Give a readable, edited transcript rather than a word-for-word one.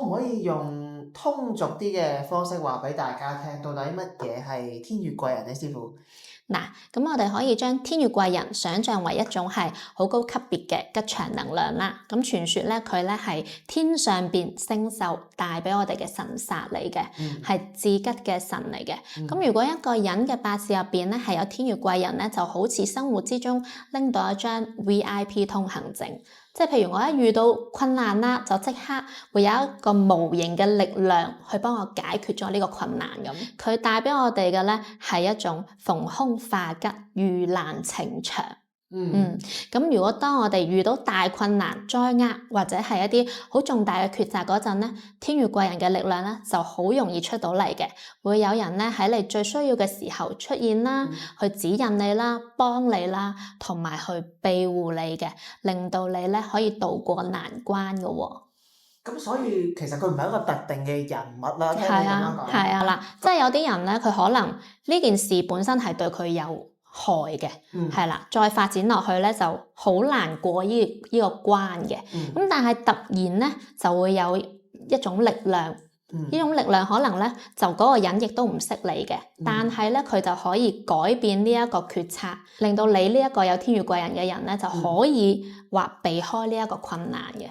可唔可以用通俗啲嘅方式話俾大家聽，到底乜嘢係天月貴人呢？師傅？嗱，咁我哋可以將天月貴人想像為一種係好高級別嘅吉祥能量啦。咁傳說咧，佢咧係天上邊星宿帶俾我哋嘅神煞嚟嘅，係至吉嘅神嚟嘅。咁如果一個人嘅八字入邊咧係有天月貴人咧，就好似生活之中拎到一張 VIP 通行證。即係譬如我一遇到困難啦，就即刻會有一個無形嘅力量去幫我解決咗呢個困難咁。佢帶俾我哋嘅咧係一種逢凶化吉、遇難呈祥。咁如果當我哋遇到大困難、災厄或者係一啲好重大嘅抉擇嗰陣咧，天月貴人嘅力量咧就好容易出到嚟嘅，會有人咧喺你最需要嘅時候出現啦，去指引你啦、幫你啦，同埋去庇護你嘅，令到你咧可以渡過難關嘅喎。咁所以其實佢唔係一個特定嘅人物啦，聽你咁樣講。係啊啦，即係有啲人咧，佢可能呢件事本身係對佢有害嘅，係啦，再發展落去咧就好難過呢個關嘅。咁但係突然咧就會有一種力量，呢種力量可能咧就嗰個人亦都唔識你嘅，但係咧佢就可以改變呢一個決策，令到你呢一個有天月貴人嘅人咧就可以話避開呢一個困難嘅。